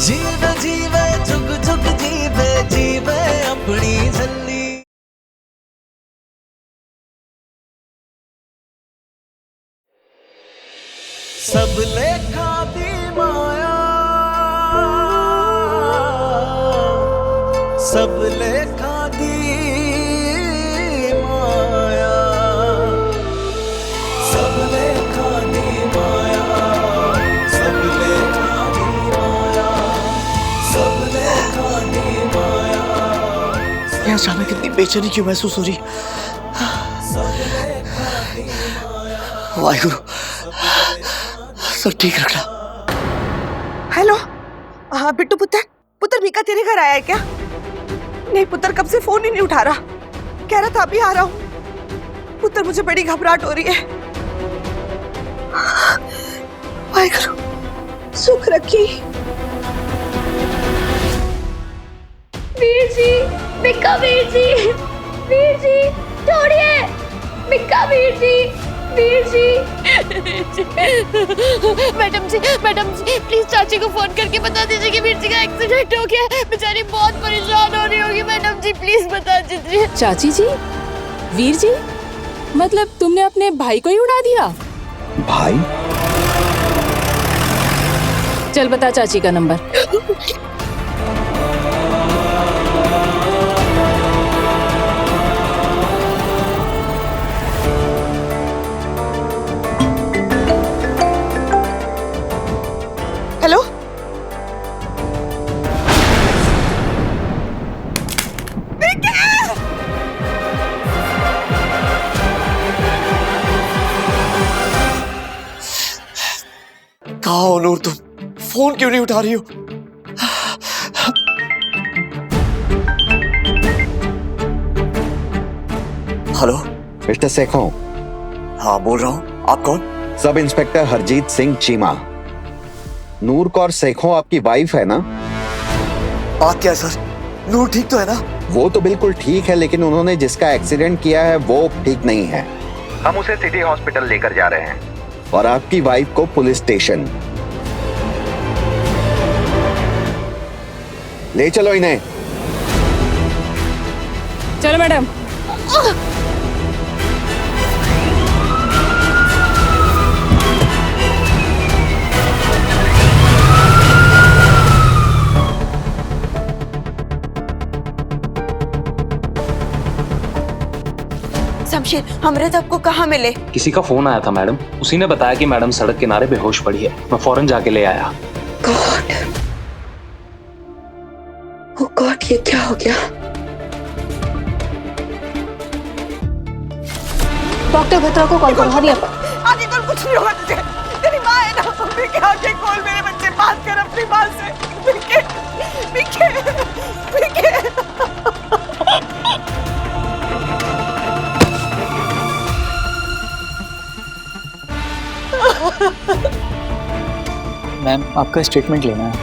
जीवे जीवे झुक झुक जीवे जीवे अपनी झल्ली। सब लेखा दी माया, सब लेखा दी माया, सब लेखा दी माया, सब लेखा दी माया, सब लेखा दी माया। ये अचानक इतनी बेचैनी क्यों महसूस हो रही? वाहिगुरु सब ठीक रखना। हेलो, हाँ बिट्टू पुत्र, पुत्र मीका तेरे घर आया है क्या? नहीं पुत्र, कब से फोन ही नहीं उठा रहा। कह रहा था अभी आ रहा हूँ। पुत्र मुझे बड़ी घबराहट हो रही है। वाहिगुरु सुख रखी। वीर जी, मीका वीर जी, वीर जी छोड़िए, Mika Veer ji, Veer ji. Madam ji please चाची को फोन करके बता दीजिए कि वीर जी का एक्सीडेंट हो गया है। बेचारी बहुत परेशान हो रही होगी। मैडम जी प्लीज बता दीजिए। चाची जी, वीर जी, मतलब तुमने अपने भाई को ही उड़ा दिया? भाई? चल बता चाची का नंबर। हेलो, कहाँ हो नूर तुम? फोन क्यों नहीं उठा रही हो? Hello mister Sekhon. हाँ बोल रहा हूँ। आप कौन? Sub inspector Harjeet Singh Cheema. नूर कौर सेखों आपकी वाइफ है ना? बात क्या है सर? नूर ठीक तो है ना? वो तो बिल्कुल ठीक है, लेकिन उन्होंने जिसका एक्सीडेंट किया है वो ठीक नहीं है। हम उसे सिटी हॉस्पिटल लेकर जा रहे हैं और आपकी वाइफ को पुलिस स्टेशन ले चलो इन्हें। चलो मैडम। शमशेर, अमृत आपको कहाँ मिले? किसी का फोन आया था मैडम, उसी ने बताया कि मैडम सड़क किनारे बेहोश पड़ी है। मैं फौरन जाके ले आया। गॉड, ओह गॉड, ये क्या हो गया? डॉक्टर बत्रा को कॉल करो, हरी अप। आगे कल कुछ नहीं होगा तुझे। तेरी माँ है ना, मिके आगे कॉल मेरे बच्चे, बात कर अपनी माँ से। मिके, मिके, मिके। मैम आपका स्टेटमेंट लेना है।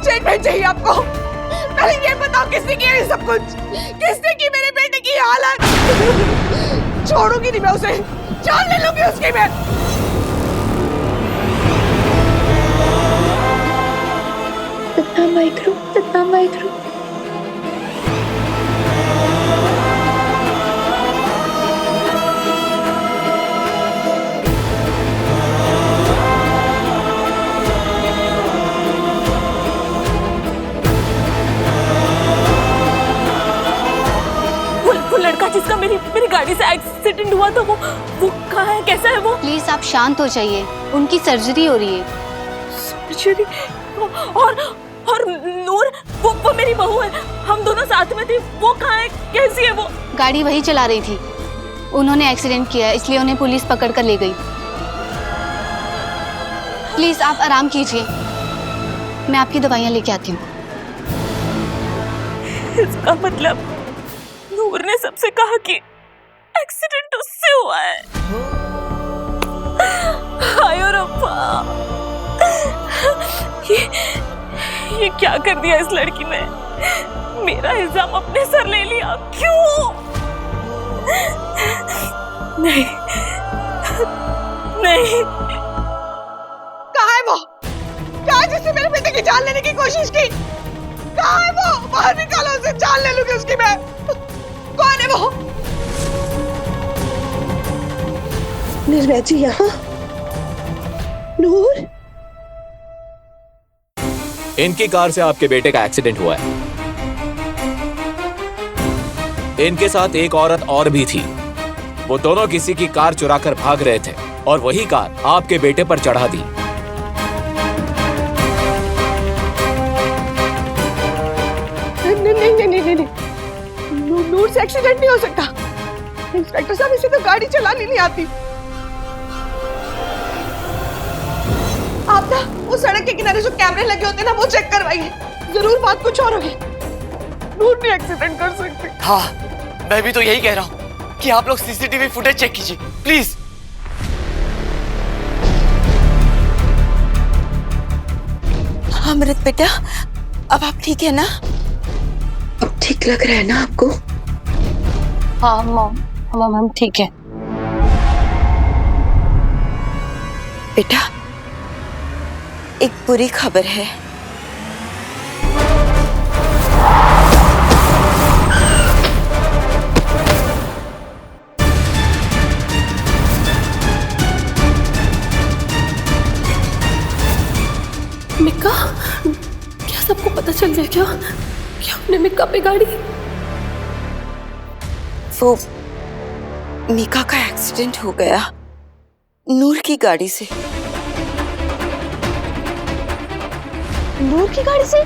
स्टेटमेंट चाहिए आपको? पहले ये बताओ किसने किया ये सब कुछ? किसने की मेरे बेटे की हालत? छोड़ूंगी नहीं मैं उसे, जान ले लूंगी उसकी मैं। सतना माइक्रो। वो लड़का जिसका मेरी गाड़ी से एक्सीडेंट हुआ था, वो कहाँ है, कैसा है वो? प्लीज आप शांत हो जाइए, उनकी सर्जरी हो रही है। सर्जरी? और नूर, वो मेरी बहू है, हम दोनों साथ में थे। वो कहाँ है, कैसी है वो? गाड़ी वही चला रही थी, उन्होंने एक्सीडेंट किया इसलिए उन्हें पुलिस पकड़ कर ले गई। प्लीज आप आराम कीजिए, मैं आपकी दवाइयाँ लेके आती हूँ। इसका मतलब नूर ने सबसे कहा कि एक्सीडेंट उससे हुआ है। हाय रब्बा, ये क्या कर दिया इस लड़की ने? मेरा इल्जाम अपने सर ले लिया, क्यों? नहीं नहीं। कहाँ है वो? कहाँ है जिससे मेरे उसकी जान लेने की कोशिश की। कहाँ है वो? बाहर निकालो उसे, जान ले लूंगी उसकी मैं। कौन है वो? निर्भय जी यहाँ? नूर? इनकी कार से आपके बेटे का एक्सीडेंट हुआ है। इनके साथ एक औरत और भी थी। वो दोनों किसी की कार चुराकर भाग रहे थे और वही कार आपके बेटे पर चढ़ा दी। नहीं। नूर से एक्सीडेंट नहीं हो सकता। इंस्पेक्टर साहब, इसे तो गाड़ी चलानी नहीं आती। आप ना वो सड़क के किनारे जो कैमरे लगे होते हैं ना, वो चेक करवाइए। जरूर बात कुछ और होगी। नूर नहीं एक्सीडेंट कर सकती। हाँ, मैं भी तो यही कह रहा हूँ कि आप लोग सीसीटीवी फुटेज चेक कीजिए प्लीज। अमृत बेटा, अब आप ठीक है ना? अब ठीक लग रहा है ना आपको? हाँ मॉम, हम ठीक है। बेटा, एक बुरी खबर है। मिक्का, क्या सबको पता चल गया क्या कि हमने मिक्का पे गाड़ी? वो मीका का एक्सीडेंट हो गया नूर की गाड़ी से। नूर की गाड़ी से?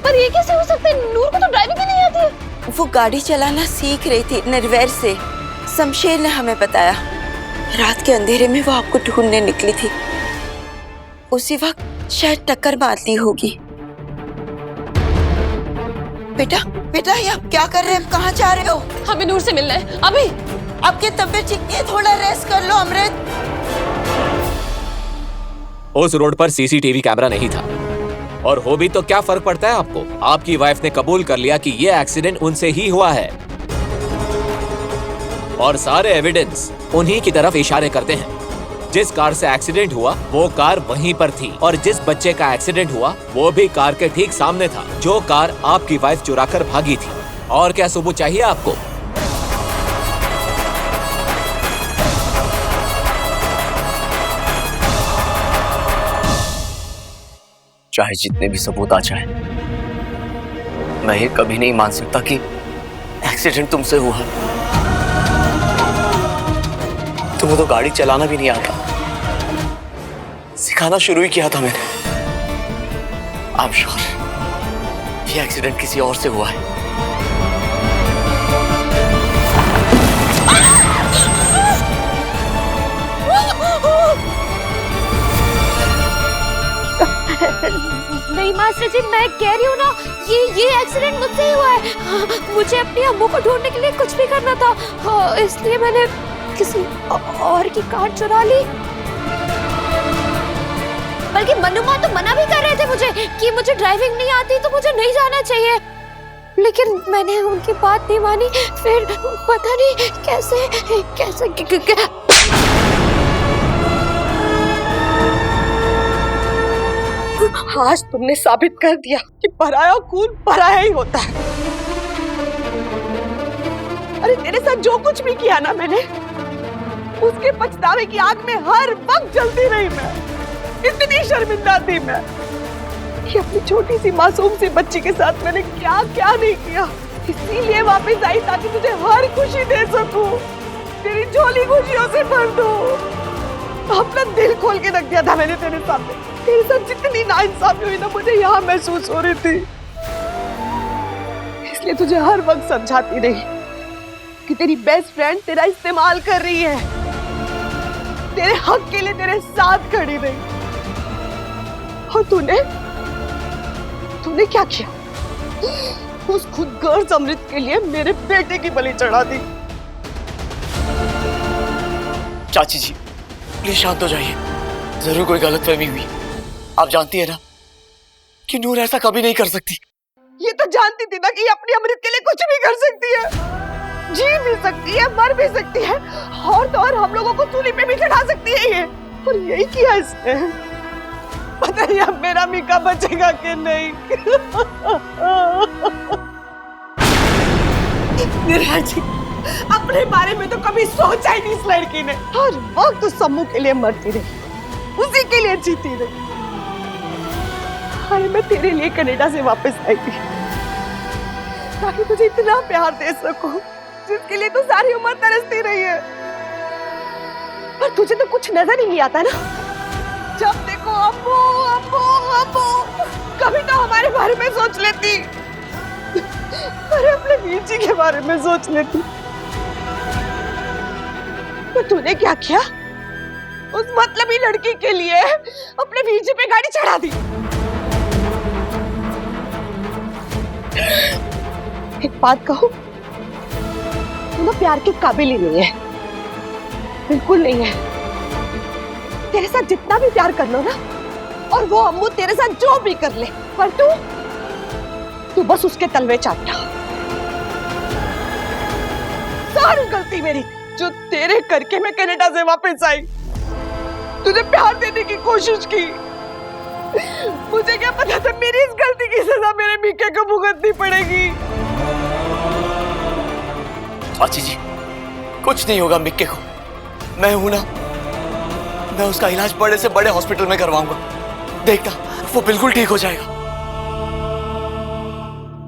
पर ये कैसे हो सकता है? नूर को तो ड्राइविंग ही नहीं आती है। वो गाड़ी चलाना सीख रही थी निर्वैर से। शमशेर ने हमें बताया। रात के अंधेरे में वो आपको ढूंढने निकली थी। उसी वक्त शायद टक्कर मार ली होगी। बेटा ये आप क्या कर रहे हैं? कहाँ जा रहे हो? हमें नूर से मिलना है अभी। आपकी तबीयत ठीक नहीं है, थोड़ा रेस्ट कर लो अमृत। उस रोड पर सीसीटीवी कैमरा नहीं था, और हो भी तो क्या फर्क पड़ता है आपको? आपकी वाइफ ने कबूल कर लिया कि ये एक्सीडेंट उनसे ही हुआ है, और सारे एविडेंस उन्हीं की तरफ इशारे करते हैं। जिस कार से एक्सीडेंट हुआ वो कार वहीं पर थी, और जिस बच्चे का एक्सीडेंट हुआ वो भी कार के ठीक सामने था, जो कार आपकी वाइफ चुराकर भागी थी। और क्या सबूत चाहिए आपको? चाहे जितने भी सबूत आ जाए, मैं ये कभी नहीं मान सकता कि एक्सीडेंट तुमसे हुआ। तुम्हें तो गाड़ी चलाना भी नहीं आता। सिखाना शुरू ही किया था मैंने। आई एम श्योर ये एक्सीडेंट किसी और से हुआ है। नहीं मास्टर जी, मैं कह रही हूँ ना, ये एक्सीडेंट मुझसे ही हुआ है। मुझे अपनी अम्मू को ढूंढने के लिए कुछ भी करना था, इसलिए मैंने किसी और की कार चुरा ली। बल्कि मनुमा तो मना भी कर रहे थे मुझे कि मुझे ड्राइविंग नहीं आती तो मुझे नहीं जाना चाहिए, लेकिन मैंने उनकी बात नहीं मानी। फिर पता नहीं कैसे आज तुमने साबित कर दिया कि पराया खून पराया ही होता है। अरे तेरे साथ जो कुछ भी किया ना मैंने, उसके पछतावे की आग में हर वक्त जलती रही मैं। इतनी शर्मिंदा थी मैं कि अपनी छोटी सी मासूम सी बच्ची के साथ मैंने क्या क्या नहीं किया। इसीलिए वापस आई ताकि तुझे हर खुशी दे सकूं, तेरी झोली खुशियों से भर दूं। अपना दिल खोल के रख दिया था मैंने तेरे सामने। तेरे साथ जितनी नाइंसाफी हुई ना, मुझे यहाँ महसूस हो रही थी। इसलिए तुझे हर वक्त समझाती रही कि तेरी बेस्ट फ्रेंड तेरा इस्तेमाल कर रही है, तेरे हक के लिए तेरे साथ खड़ी रही। और तूने क्या किया? उस खुदगर्ज अमृत के लिए मेरे बेटे की बलि चढ़ा दी। चाची जी प्लीज शांत हो जाइए। जरूर कोई गलतफहमी हुई। आप जानती है ना कि नूर ऐसा कभी नहीं कर सकती। ये तो जानती थी ना कि अपनी अमृत के लिए कुछ भी कर सकती है, जी भी सकती है, मर भी सकती है, और तो और हम लोगों को सूली पे भी चढ़ा सकती है ये। और यही किया इसने। पता नहीं अब मेरा मीका बचेगा कि नहीं। निराला जी, अपने बारे में तो कभी सोचा ही नहीं इस लड़की ने। हर वक्त तो सम्मू के लिए मरती रही, उसी के लिए जीती रही। अरे मैं तेरे लिए कनाडा से वापस आई थी ताकि तुझे इतना प्यार दे सकूं जिसके लिए तू सारी उम्र तरसती रही है। पर तुझे तो कुछ नजर ही नहीं आता ना। जब देखो अम्मू अम्मू अम्मू, कभी तो हमारे बारे में सोच लेती। अरे अपने वीर जी के बारे में सोच लेती। तो तूने क्या किया? उस मतलबी लड़की के लिए अपने वीर जी पे गाड़ी चढ़ा दी। एक बात कहूं, तू ना प्यार के काबिल ही नहीं है, बिल्कुल नहीं है। तेरे साथ जितना भी प्यार कर लो ना, और वो अम्मू तेरे साथ जो भी कर ले, पर तू बस उसके तलवे चाटना। सारी गलती मेरी, जो तेरे करके मैं कनाडा से वापस आई। तुझे प्यार देने की कोशिश की, मुझे क्या पता था मेरी इस गलती की सजा मेरे मीके को भुगतनी पड़ेगी। चाची जी, कुछ नहीं होगा मिक्के को। मैं हूं ना, मैं उसका इलाज बड़े से बड़े हॉस्पिटल में करवाऊंगा। देखना, वो बिल्कुल ठीक हो जाएगा।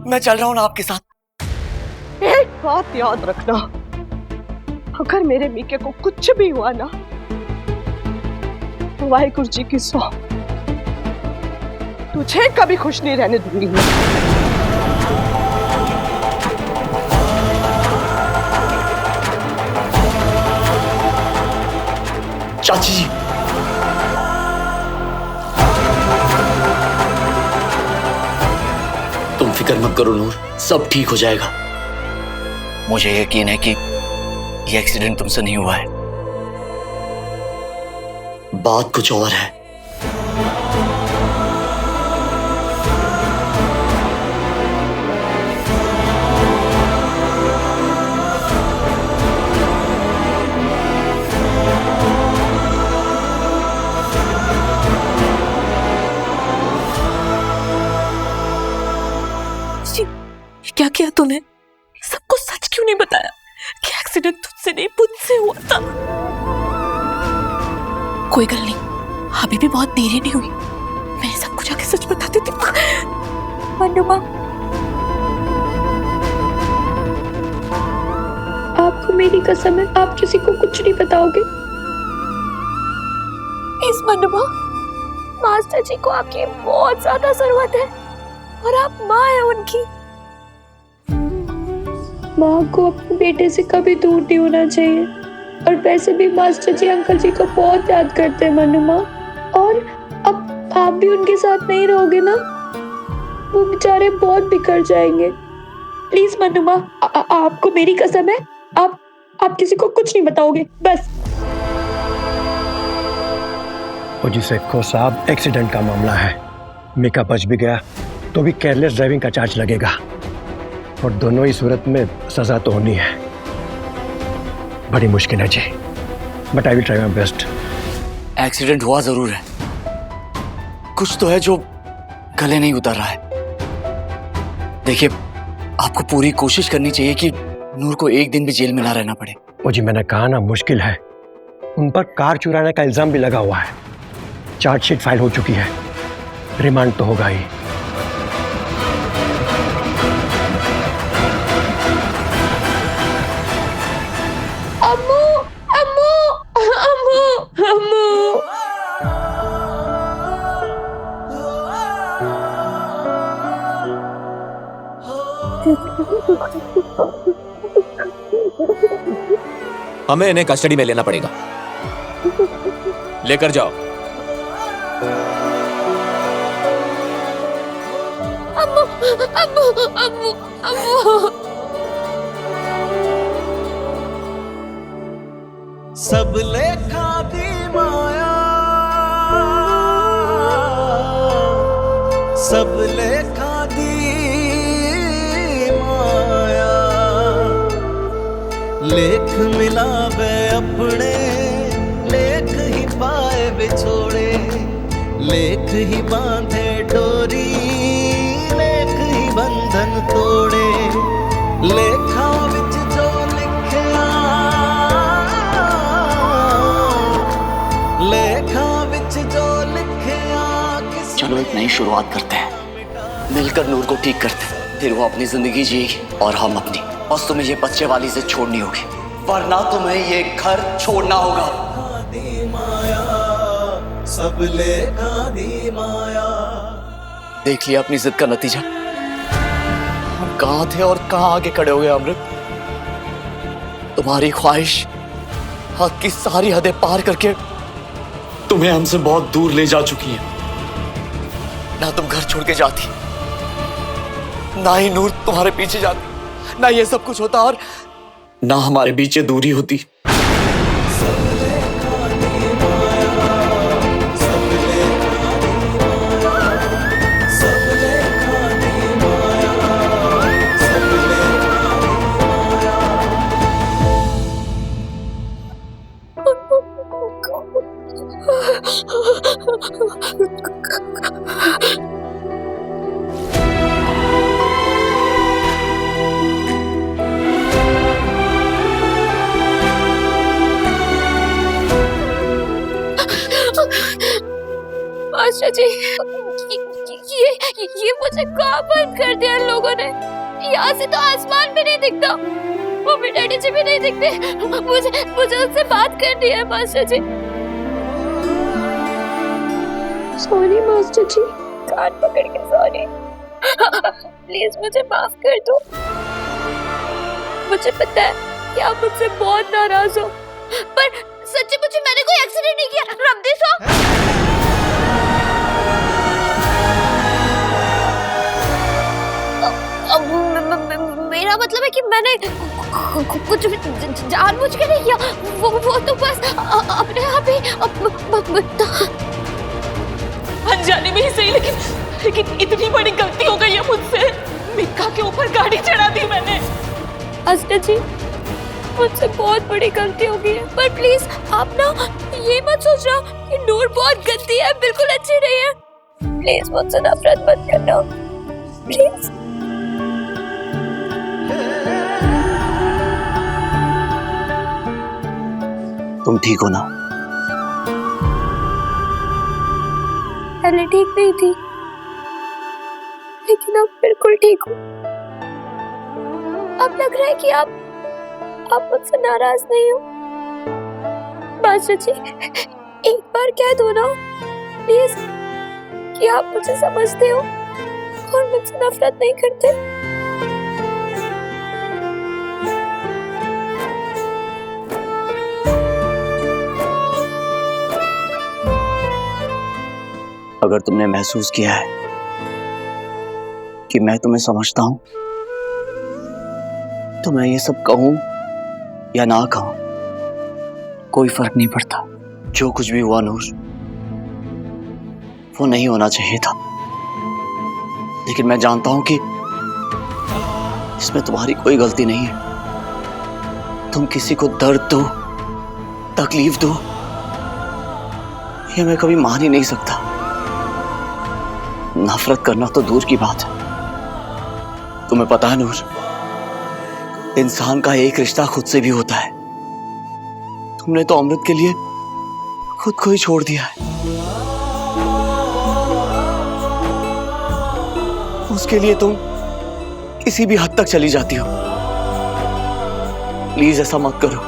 मैं चल रहा हूं ना आपके साथ। एक बात याद रखना, अगर मेरे मीके को कुछ भी हुआ ना, तो वाहिगुरु जी की सौ, तुझे कभी खुश नहीं रहने दूंगी मैं। चाची जी, तुम फिक्र मत करो नूर, सब ठीक हो जाएगा। मुझे यकीन है कि ये एक्सीडेंट तुमसे नहीं हुआ है, बात कुछ और है। क्या किया तूने? सबको सच क्यों नहीं बताया कि एक्सीडेंट तुझसे नहीं मुझसे हुआ था? कोई गल नहीं, अभी भी बहुत देरी नहीं हुई, मैं सबको जाके सच बता देती हूँ। मनु माँ, आपको मेरी कसम है, आप किसी को कुछ नहीं बताओगे। इस मनु माँ, मास्टर जी को आपकी बहुत ज्यादा जरूरत है और आप माँ है उनकी। माँ को अपने बेटे से कभी दूर नहीं होना चाहिए, और वैसे भी मास्टर जी अंकल जी को बहुत याद करते हैं मनु माँ। और अब आप भी उनके साथ नहीं रहोगे ना, वो बेचारे बहुत बिखर जाएंगे। प्लीज मनु माँ, आपको मेरी कसम है, आप किसी को कुछ नहीं बताओगे, बस। जी सेठो साहब, एक्सीडेंट का मामला है, मीका बच भी गया तो भी केयरलेस ड्राइविंग का चार्ज लगेगा, और दोनों ही सूरत में सजा तो होनी है। बड़ी मुश्किल है जी, but I will try my best. Accident हुआ जरूर है, कुछ तो है जो गले नहीं उतर रहा है। देखिए, आपको पूरी कोशिश करनी चाहिए कि नूर को एक दिन भी जेल में ना रहना पड़े। ओ जी, मैंने कहा ना मुश्किल है। उन पर कार चुराने का इल्जाम भी लगा हुआ है, चार्जशीट फाइल हो चुकी है, रिमांड तो होगा ही। अम्मू अम्मू अम्मू अम्मू, हमें इन्हें कस्टडी में लेना पड़ेगा, लेकर जाओ। अम्मू अम्मू अम्मू अम्मू। सब लेखा दी माया, सब लेखा दी माया, लेख मिलावे अपने, लेख ही पाए बिछोड़े, लेख ही बांधे डोरी, लेख ही बंधन तोड़े, लेखा विच जो लिखिया, लेखा विच जो लिखिया। चलो एक नई शुरुआत करते हैं, मिलकर नूर को ठीक करते हैं, फिर वो अपनी जिंदगी जिएगी और हम अपनी। बस तुम्हें ये बच्चे वाली से छोड़नी होगी, वरना तुम्हें ये घर छोड़ना होगा। माया सब लेखा दी माया। देख लिया अपनी जिद का नतीजा। हम कहाँ थे और कहाँ आगे खड़े हो गए अमृत। तुम्हारी ख्वाहिश हक की सारी हदें पार करके तुम्हें हमसे बहुत दूर ले जा चुकी है। ना तुम घर छोड़ के जाती, ना ही नूर तुम्हारे पीछे जाती, ना ये सब कुछ होता और ना हमारे बीच ये दूरी होती। मास्टर जी, ये मुझे कहाँ बंद कर दिया इन लोगों ने। यहाँ से तो आसमान भी नहीं दिखता, मम्मी डैडी जी भी नहीं दिखते। मुझे उनसे बात करनी है मास्टर जी। सॉरी मास्टर जी, कान पकड़ के सॉरी। प्लीज मुझे माफ कर दो। मुझे पता है कि आप मुझसे बहुत नाराज हो, पर सच्ची मुझे मैंने कोई एक्सीडेंट नहीं किया। रब दे सो। मेरा मतलब है कि मैंने कुछ जानबूझ के नहीं किया। वो तो बस अपने आप ही अनजाने में ही सही, लेकिन इतनी बड़ी गलती हो गई है मुझसे। मिक्का के ऊपर गाड़ी चढ़ा दी मैंने। मास्टर जी, मुझसे बहुत बड़ी गलती हो गई है, पर प्लीज आप ना ये मत सोचना कि नूर बहुत गंदी है, बिल्कुल अच्छी नहीं है। प्लीज मुझसे नफरत मत करना, प्लीज। तुम ठीक हो ना? पहले ठीक नहीं थी, लेकिन अब बिल्कुल ठीक हूँ। अब लग रहा है कि आप मुझसे नाराज नहीं हो। मास्टर जी, एक बार कह दो ना प्लीज कि आप मुझे समझते हो और मुझसे नफरत नहीं करते। अगर तुमने महसूस किया है कि मैं तुम्हें समझता हूं, तो मैं ये सब कहूं या ना कहूं, कोई फर्क नहीं पड़ता। जो कुछ भी हुआ नूर, वो नहीं होना चाहिए था, लेकिन मैं जानता हूं कि इसमें तुम्हारी कोई गलती नहीं है। तुम किसी को दर्द दो, तकलीफ दो, ये मैं कभी मान ही नहीं सकता। नफरत करना तो दूर की बात है। तुम्हें पता है नूर, इंसान का एक रिश्ता खुद से भी होता है। तुमने तो अमृत के लिए खुद को ही छोड़ दिया है। उसके लिए तुम किसी भी हद तक चली जाती हो। प्लीज ऐसा मत करो,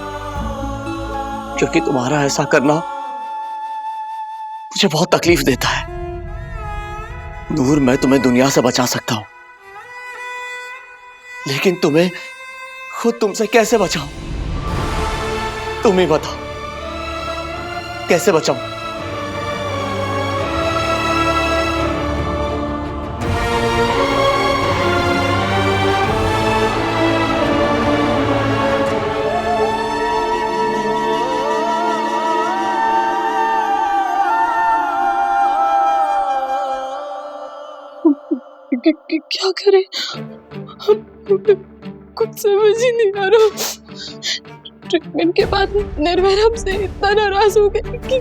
क्योंकि तुम्हारा ऐसा करना मुझे बहुत तकलीफ देता है। नूर, मैं तुम्हें दुनिया से बचा सकता हूं, लेकिन तुम्हें खुद तुमसे कैसे बचाऊं? तुम ही बताओ, कैसे बचाऊं? क्या करें? कुछ समझ ही नहीं आ रहा। ट्रीटमेंट के बाद निर्भय हमसे इतना नाराज हो गए कि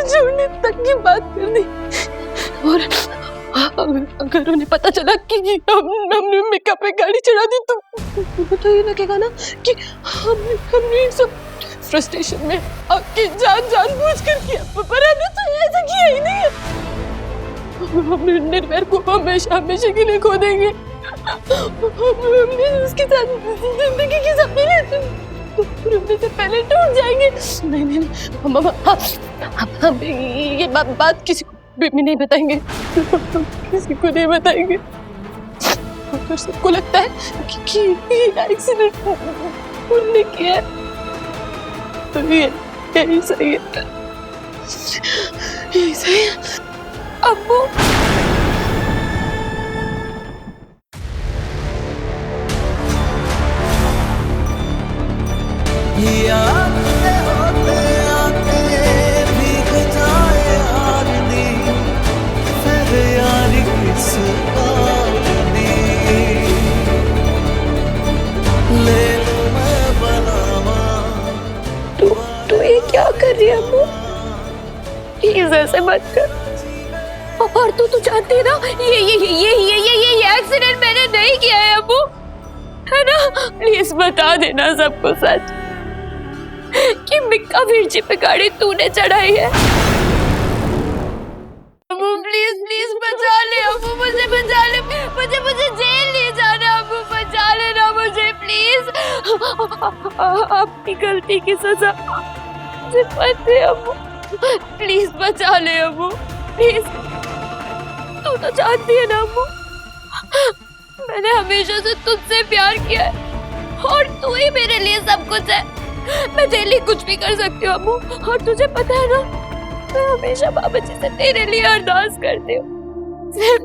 छोड़ने तक की बात कर दी। और अगर उन्हें पता चला कि हमने मेकअप पे गाड़ी चढ़ा दी तो उन्हें तो ये लगेगा ना कि हमने सब फ्रस्ट्रेशन में आपकी जानबूझ कर किया, पर हमने तो ऐसा किया ही नहीं है। हम निर्भय को हमेशा के लिए खो देंगे। हमने उसके साथ जिंदगी के सपने टूटने से पहले टूट जाएंगे। नहीं हम ये बात किसी को भी नहीं बताएंगे, किसी को नहीं बताएंगे। और सबको लगता है कि एक्सीडेंट उन्होंने किया है, तो यही सही है, यही सही है। अब्बू आते होते आते भीग जाए आदमी, फिर यारी किस आदमी, ले लो मैं बनावा। तू ये क्या कर रही है अब्बू? प्लीज ऐसे मत कर। और तू जानती है ना, ये एक्सीडेंट मैंने नहीं किया है अब्बू, है ना? प्लीज बता देना सबको सच कि मिक्का वीरजी पे गाड़ी तूने चढ़ाई है। अब्बू प्लीज बचा ले अब्बू, मुझे बचा ले, मुझे जेल ले जाना अब्बू, बचा लेना मुझे प्लीज। अपनी गलती की सजा मुझे पता है अब्बू, प्लीज बचा ले अब्बू, प्लीज। तू तो जानती है ना अब्बू, मैंने हमेशा से तुझसे प्यार किया है और तू ही मेरे लिए सब कुछ है। मैं तेरे लिए कुछ भी कर सकती हूँ अब्बू, और तुझे पता है ना, मैं हमेशा बाबा जी से तेरे लिए अरदास करती हूँ, सिर्फ